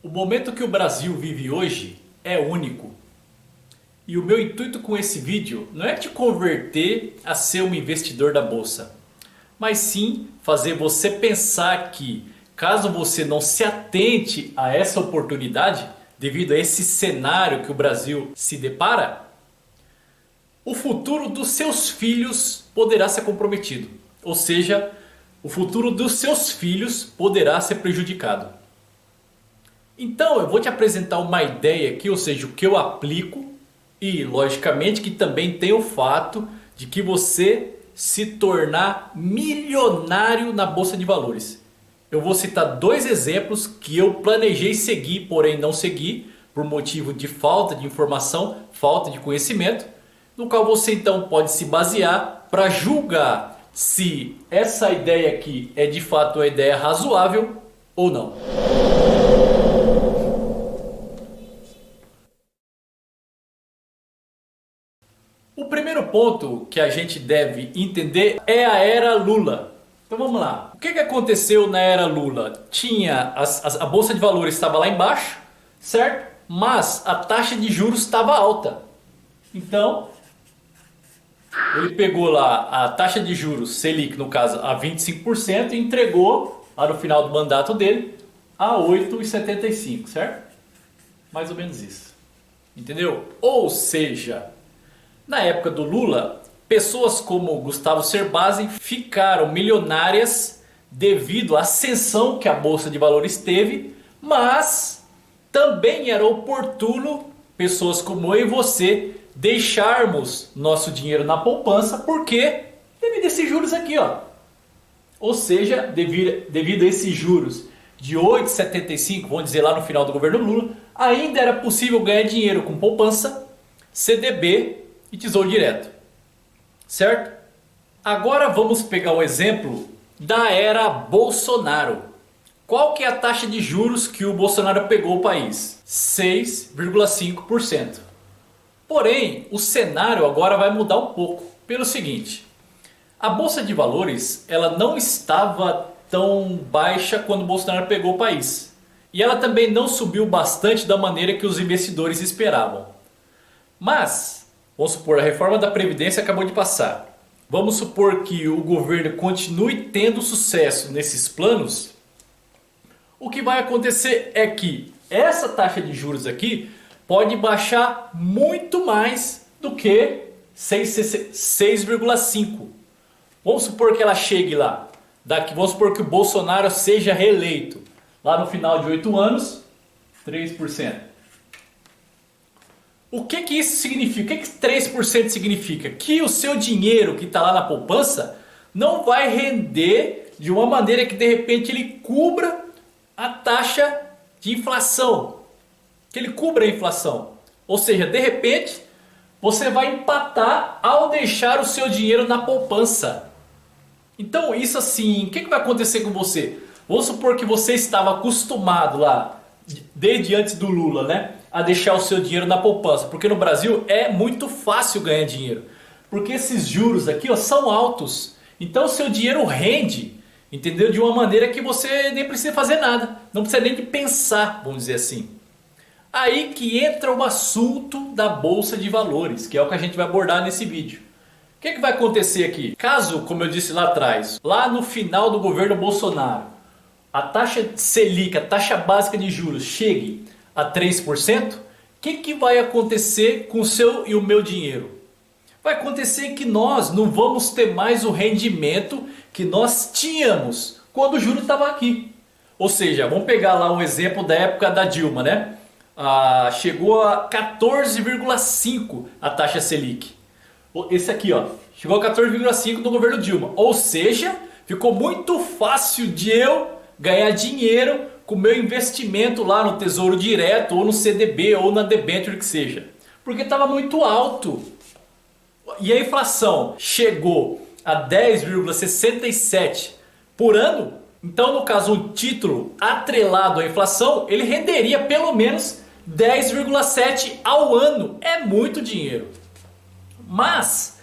O momento que o Brasil vive hoje é único. E o meu intuito com esse vídeo não é te converter a ser um investidor da bolsa, mas sim fazer você pensar que, caso você não se atente a essa oportunidade, devido a esse cenário que o Brasil se depara, o futuro dos seus filhos poderá ser comprometido. Ou seja, o futuro dos seus filhos poderá ser prejudicado. Então eu vou te apresentar uma ideia aqui, ou seja, o que eu aplico. E logicamente que também tem o fato de que você se tornar milionário na bolsa de valores. Eu vou citar dois exemplos que eu planejei seguir, porém não segui, por motivo de falta de informação, falta de conhecimento, no qual você então pode se basear para julgar se essa ideia aqui é de fato uma ideia razoável ou não. O primeiro ponto que a gente deve entender é a era Lula. Então vamos lá. O que aconteceu na era Lula? A bolsa de valores estava lá embaixo, certo? Mas a taxa de juros estava alta. Então ele pegou lá a taxa de juros Selic, no caso a 25%, e entregou lá no final do mandato dele a 8,75%, certo? Mais ou menos isso. Entendeu? Ou seja, na época do Lula, pessoas como Gustavo Cerbasi ficaram milionárias devido à ascensão que a bolsa de valores teve, mas também era oportuno pessoas como eu e você deixarmos nosso dinheiro na poupança, porque devido a esses juros aqui, ó. Ou seja, devido a esses juros de 8,75, vamos dizer lá no final do governo Lula, ainda era possível ganhar dinheiro com poupança, CDB e Tesouro Direto, certo? Agora vamos pegar o exemplo da era Bolsonaro. Qual que é a taxa de juros que o Bolsonaro pegou o país? 6,5%. Porém, o cenário agora vai mudar um pouco, pelo seguinte: a bolsa de valores ela não estava tão baixa quando o Bolsonaro pegou o país, e ela também não subiu bastante da maneira que os investidores esperavam. Mas vamos supor, a reforma da Previdência acabou de passar. Vamos supor que o governo continue tendo sucesso nesses planos. O que vai acontecer é que essa taxa de juros aqui pode baixar muito mais do que 6,5. Vamos supor que ela chegue lá. Vamos supor que o Bolsonaro seja reeleito. Lá no final de 8 anos, 3%. O que isso significa? O que 3% significa? Que o seu dinheiro que está lá na poupança não vai render de uma maneira que de repente ele cubra a taxa de inflação. Que ele cubra a inflação. Ou seja, de repente você vai empatar ao deixar o seu dinheiro na poupança. Então isso assim, o que vai acontecer com você? Vamos supor que você estava acostumado lá, desde antes do Lula, né, a deixar o seu dinheiro na poupança, porque no Brasil é muito fácil ganhar dinheiro, porque esses juros aqui, ó, são altos, então o seu dinheiro rende, entendeu? De uma maneira que você nem precisa fazer nada, não precisa nem de pensar, vamos dizer assim. Aí que entra o assunto da bolsa de valores, que é o que a gente vai abordar nesse vídeo. O que vai acontecer aqui? Caso, como eu disse lá atrás, lá no final do governo Bolsonaro, a taxa Selic, a taxa básica de juros, chegue a 3%, o que vai acontecer com o seu e o meu dinheiro? Vai acontecer que nós não vamos ter mais o rendimento que nós tínhamos quando o juro estava aqui. Ou seja, vamos pegar lá um exemplo da época da Dilma, né? Chegou a 14,5 a taxa Selic. Esse aqui, ó, chegou a 14,5 no governo Dilma. Ou seja, ficou muito fácil de eu ganhar dinheiro com o meu investimento lá no Tesouro Direto, ou no CDB, ou na debênture que seja. Porque estava muito alto. E a inflação chegou a 10,67 por ano. Então, no caso, um título atrelado à inflação, ele renderia pelo menos 10,7 ao ano. É muito dinheiro. Mas,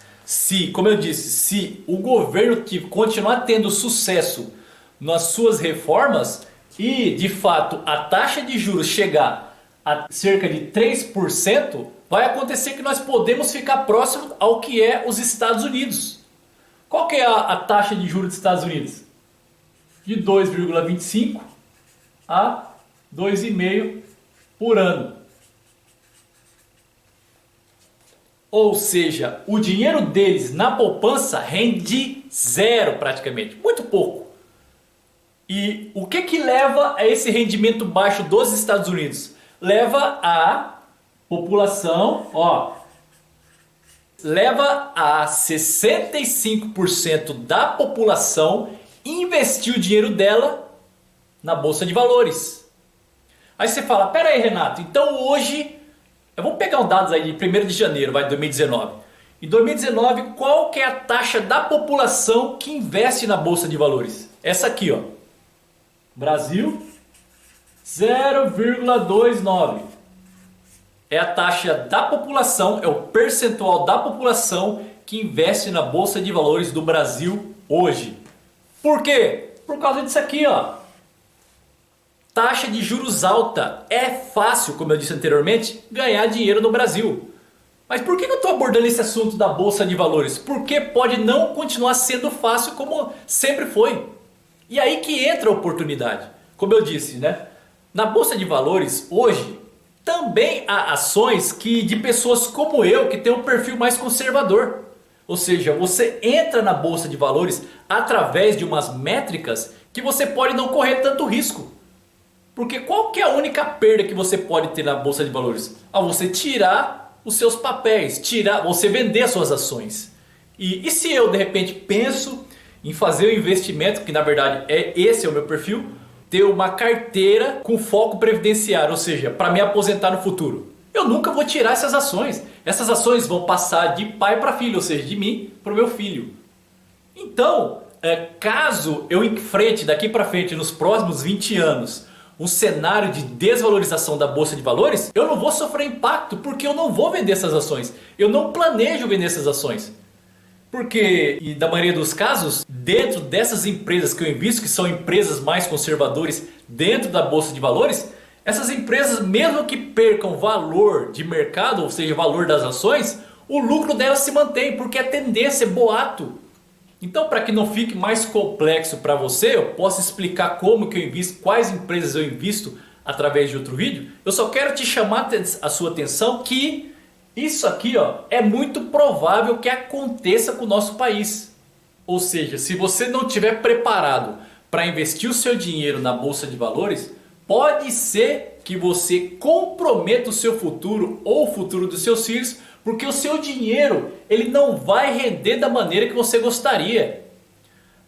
como eu disse, se o governo continuar tendo sucesso nas suas reformas, e de fato a taxa de juros chegar a cerca de 3%, vai acontecer que nós podemos ficar próximo ao que é os Estados Unidos. Qual que é a taxa de juros dos Estados Unidos? De 2,25 a 2,5 por ano. Ou seja, o dinheiro deles na poupança rende zero praticamente, muito pouco. E o que leva a esse rendimento baixo dos Estados Unidos? Leva a população, leva a 65% da população investir o dinheiro dela na bolsa de valores. Aí você fala, pera aí Renato, então hoje, vamos pegar os dados aí de 1º de janeiro, vai, de 2019. Em 2019, qual que é a taxa da população que investe na bolsa de valores? Essa aqui, ó. Brasil, 0,29. É a taxa da população, é o percentual da população que investe na bolsa de valores do Brasil hoje. Por quê? Por causa disso aqui, ó. Taxa de juros alta. É fácil, como eu disse anteriormente, ganhar dinheiro no Brasil. Mas por que eu estou abordando esse assunto da bolsa de valores? Porque pode não continuar sendo fácil como sempre foi. E aí que entra a oportunidade. Como eu disse, né? Na bolsa de valores hoje também há ações de pessoas como eu que tem um perfil mais conservador. Ou seja, você entra na bolsa de valores através de umas métricas que você pode não correr tanto risco. Porque qual que é a única perda que você pode ter na bolsa de valores? Você tirar os seus papéis, você vender as suas ações. E se eu de repente penso em fazer um investimento, que na verdade esse é o meu perfil, ter uma carteira com foco previdenciário, ou seja, para me aposentar no futuro. Eu nunca vou tirar essas ações. Essas ações vão passar de pai para filho, ou seja, de mim para o meu filho. Então, caso eu enfrente daqui para frente, nos próximos 20 anos, um cenário de desvalorização da bolsa de valores, eu não vou sofrer impacto porque eu não vou vender essas ações. Eu não planejo vender essas ações. Porque, e da maioria dos casos, dentro dessas empresas que eu invisto, que são empresas mais conservadoras dentro da bolsa de valores, essas empresas, mesmo que percam valor de mercado, ou seja, valor das ações, o lucro delas se mantém, porque a tendência é boato. Então, para que não fique mais complexo para você, eu posso explicar como que eu invisto, quais empresas eu invisto através de outro vídeo. Eu só quero te chamar a sua atenção que isso aqui, é muito provável que aconteça com o nosso país. Ou seja, se você não estiver preparado para investir o seu dinheiro na bolsa de valores, pode ser que você comprometa o seu futuro ou o futuro dos seus filhos, porque o seu dinheiro ele não vai render da maneira que você gostaria.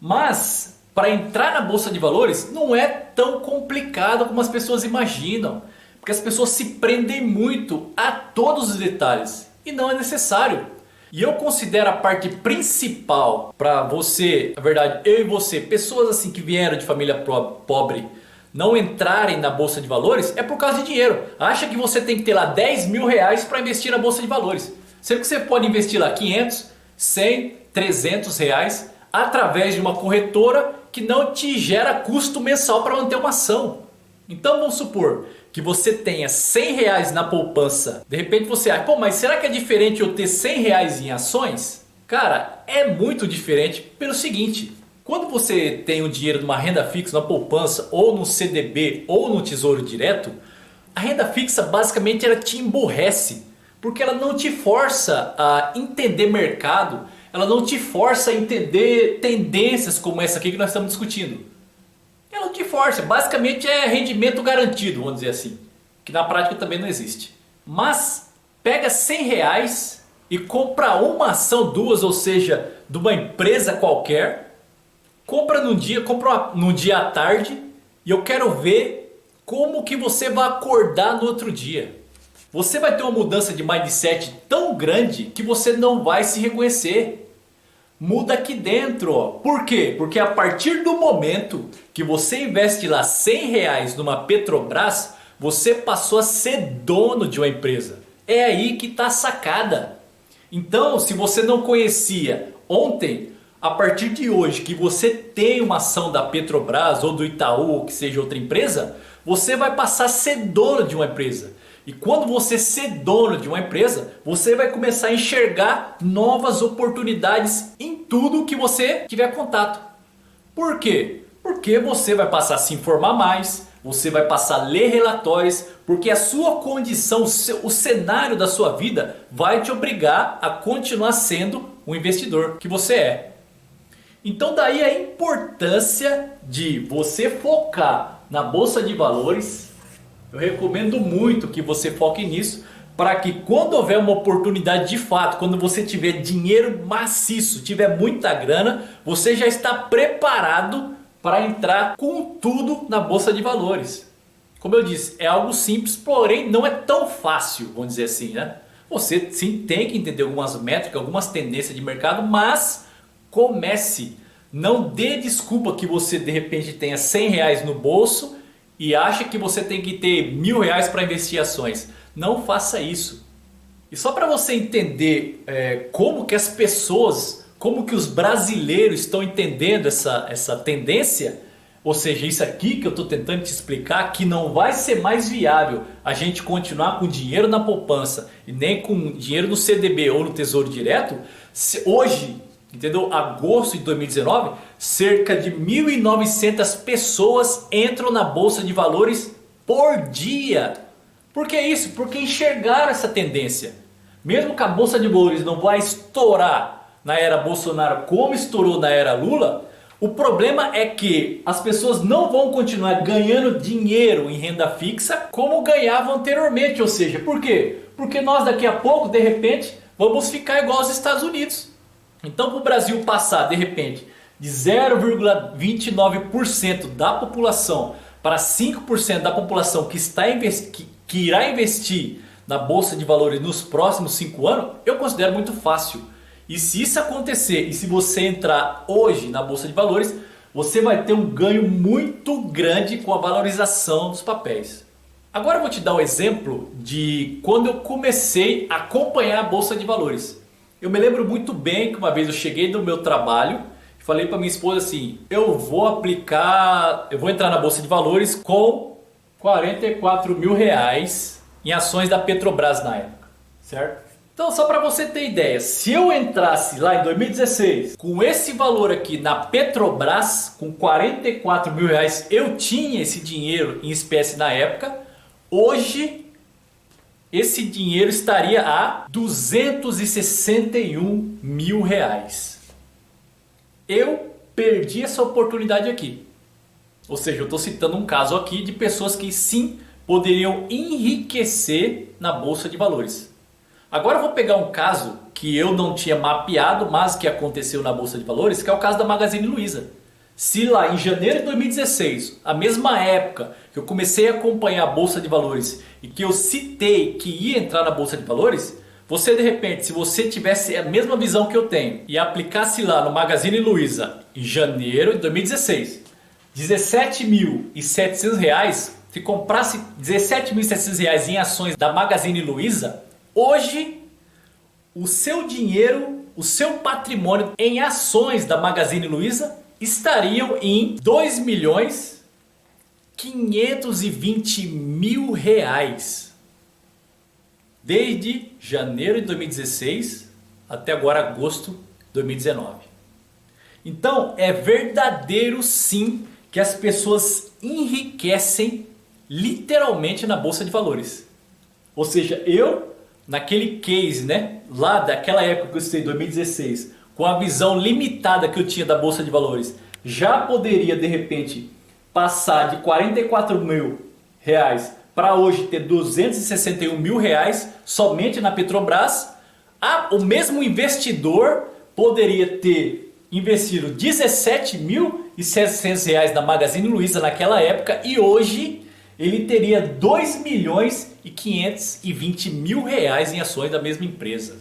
Mas para entrar na bolsa de valores não é tão complicado como as pessoas imaginam. Porque as pessoas se prendem muito a todos os detalhes e não é necessário. E eu considero a parte principal para você, na verdade eu e você, pessoas assim que vieram de família pobre, não entrarem na bolsa de valores é por causa de dinheiro. Acha que você tem que ter lá 10 mil reais para investir na bolsa de valores. Sendo que você pode investir lá 500, 100, 300 reais através de uma corretora que não te gera custo mensal para manter uma ação. Então vamos supor que você tenha 100 reais na poupança. De repente você acha, mas será que é diferente eu ter 100 reais em ações? Cara, é muito diferente pelo seguinte. Quando você tem o dinheiro numa renda fixa, na poupança, ou no CDB, ou no Tesouro Direto, a renda fixa basicamente ela te emburrece. Porque ela não te força a entender mercado, ela não te força a entender tendências como essa aqui que nós estamos discutindo. Ela não te força, basicamente é rendimento garantido, vamos dizer assim. Que na prática também não existe. Mas pega 100 reais e compra uma ação, duas, ou seja, de uma empresa qualquer. Compra num dia à tarde e eu quero ver como que você vai acordar no outro dia. Você vai ter uma mudança de mindset tão grande que você não vai se reconhecer. Muda aqui dentro, ó. Por quê? Porque a partir do momento que você investe lá 100 reais numa Petrobras, você passou a ser dono de uma empresa. É aí que está a sacada. Então, se você não conhecia ontem A partir de hoje que você tem uma ação da Petrobras ou do Itaú ou que seja outra empresa, você vai passar a ser dono de uma empresa. E quando você ser dono de uma empresa, você vai começar a enxergar novas oportunidades em tudo que você tiver contato. Por quê? Porque você vai passar a se informar mais, você vai passar a ler relatórios, porque a sua condição, o cenário da sua vida vai te obrigar a continuar sendo o investidor que você é. Então daí a importância de você focar na bolsa de valores. Eu recomendo muito que você foque nisso, para que quando houver uma oportunidade de fato, quando você tiver dinheiro maciço, tiver muita grana, você já está preparado para entrar com tudo na bolsa de valores. Como eu disse, é algo simples, porém não é tão fácil, vamos dizer assim, né? Você sim tem que entender algumas métricas, algumas tendências de mercado, mas comece. Não dê desculpa que você de repente tenha 100 reais no bolso e acha que você tem que ter 1.000 reais para investir em ações. Não faça isso. E só para você entender como que as pessoas, como que os brasileiros estão entendendo essa tendência, ou seja, isso aqui que eu estou tentando te explicar, que não vai ser mais viável a gente continuar com dinheiro na poupança e nem com dinheiro no CDB ou no Tesouro Direto. Hoje, entendeu? Agosto de 2019, cerca de 1.900 pessoas entram na bolsa de valores por dia. Por que isso? Porque enxergaram essa tendência. Mesmo que a bolsa de valores não vai estourar na era Bolsonaro como estourou na era Lula, o problema é que as pessoas não vão continuar ganhando dinheiro em renda fixa como ganhavam anteriormente. Ou seja, por quê? Porque nós daqui a pouco, de repente, vamos ficar igual aos Estados Unidos. Então, para o Brasil passar de repente de 0,29% da população para 5% da população que irá investir na Bolsa de Valores nos próximos 5 anos, eu considero muito fácil. E se isso acontecer, e se você entrar hoje na Bolsa de Valores, você vai ter um ganho muito grande com a valorização dos papéis. Agora eu vou te dar um exemplo de quando eu comecei a acompanhar a Bolsa de Valores. Eu me lembro muito bem que uma vez eu cheguei do meu trabalho e falei para minha esposa assim: eu vou entrar na Bolsa de Valores com 44 mil reais em ações da Petrobras na época, certo? Então, só para você ter ideia, se eu entrasse lá em 2016 com esse valor aqui na Petrobras, com 44 mil reais, eu tinha esse dinheiro em espécie na época. Hoje esse dinheiro estaria a 261 mil reais. Eu perdi essa oportunidade aqui. Ou seja, eu estou citando um caso aqui de pessoas que sim poderiam enriquecer na Bolsa de Valores. Agora eu vou pegar um caso que eu não tinha mapeado, mas que aconteceu na Bolsa de Valores, que é o caso da Magazine Luiza. Se lá em janeiro de 2016, a mesma época que eu comecei a acompanhar a Bolsa de Valores e que eu citei que ia entrar na Bolsa de Valores, você de repente, se você tivesse a mesma visão que eu tenho e aplicasse lá no Magazine Luiza em janeiro de 2016, 17.700 reais, se comprasse 17.700 reais em ações da Magazine Luiza, hoje o seu dinheiro, o seu patrimônio em ações da Magazine Luiza estariam em 2.520.000 reais. Desde janeiro de 2016 até agora agosto de 2019. Então é verdadeiro sim que as pessoas enriquecem literalmente na Bolsa de Valores. Ou seja, eu naquele case, né, lá daquela época que eu citei, 2016, com a visão limitada que eu tinha da Bolsa de Valores, já poderia de repente passar de 44 mil reais para hoje ter 261 mil reais somente na Petrobras. O mesmo investidor poderia ter investido 17.700 reais na Magazine Luiza naquela época e hoje ele teria 2.520.000 reais em ações da mesma empresa.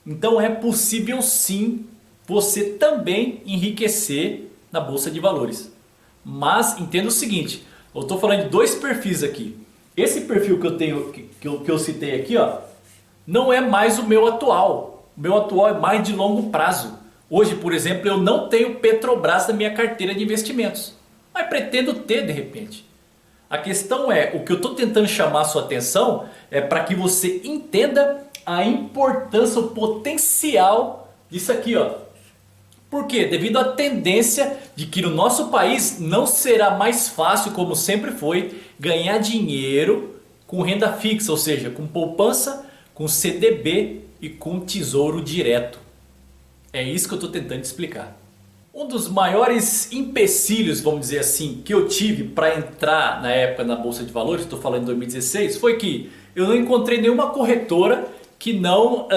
Então é possível sim você também enriquecer na Bolsa de Valores. Mas entenda o seguinte, eu estou falando de dois perfis aqui. Esse perfil que eu tenho, que eu citei aqui, ó, não é mais o meu atual. O meu atual é mais de longo prazo. Hoje, por exemplo, eu não tenho Petrobras na minha carteira de investimentos, mas pretendo ter de repente. A questão é, o que eu estou tentando chamar a sua atenção é para que você entenda a importância, o potencial disso aqui, ó. Por quê? Devido à tendência de que no nosso país não será mais fácil, como sempre foi, ganhar dinheiro com renda fixa, ou seja, com poupança, com CDB e com tesouro direto. É isso que eu estou tentando explicar. Um dos maiores empecilhos, vamos dizer assim, que eu tive para entrar na época na Bolsa de Valores, estou falando em 2016, foi que eu não encontrei nenhuma corretora que não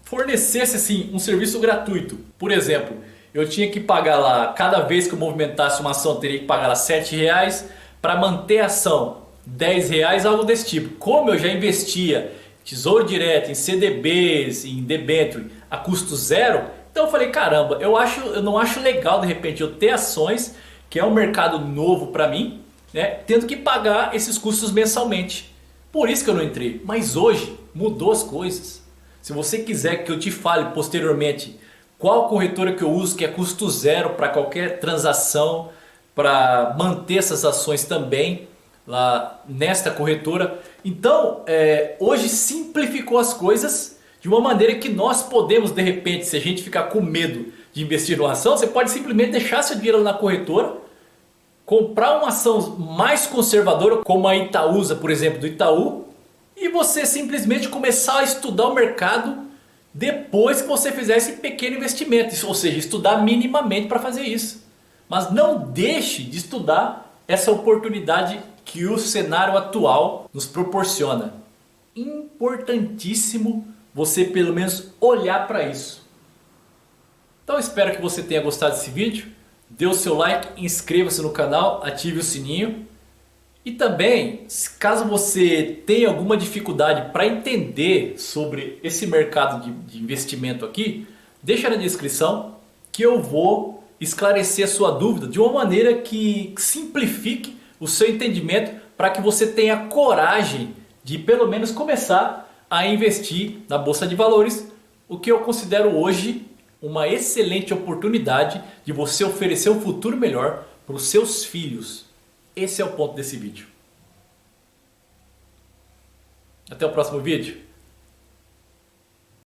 fornecesse assim, um serviço gratuito. Por exemplo, eu tinha que pagar lá, cada vez que eu movimentasse uma ação, eu teria que pagar lá R$7, para manter a ação R$10, algo desse tipo. Como eu já investia tesouro direto, em CDBs, em debênture a custo zero, então eu falei, caramba, eu não acho legal de repente eu ter ações, que é um mercado novo para mim, né, tendo que pagar esses custos mensalmente. Por isso que eu não entrei. Mas hoje mudou as coisas. Se você quiser que eu te fale posteriormente qual corretora que eu uso, que é custo zero para qualquer transação, para manter essas ações também lá nesta corretora. Então, hoje simplificou as coisas de uma maneira que nós podemos, de repente, se a gente ficar com medo de investir numa ação, você pode simplesmente deixar seu dinheiro na corretora, comprar uma ação mais conservadora, como a Itaúsa, por exemplo, do Itaú, e você simplesmente começar a estudar o mercado depois que você fizer esse pequeno investimento, ou seja, estudar minimamente para fazer isso. Mas não deixe de estudar essa oportunidade que o cenário atual nos proporciona. Importantíssimo você pelo menos olhar para isso. Então espero que você tenha gostado desse vídeo. Dê o seu like, inscreva-se no canal, ative o sininho. E também, caso você tenha alguma dificuldade para entender sobre esse mercado de investimento aqui, deixa na descrição que eu vou esclarecer a sua dúvida de uma maneira que simplifique o seu entendimento para que você tenha coragem de pelo menos começar a investir na Bolsa de Valores, o que eu considero hoje uma excelente oportunidade de você oferecer um futuro melhor para os seus filhos. Esse é o ponto desse vídeo. Até o próximo vídeo.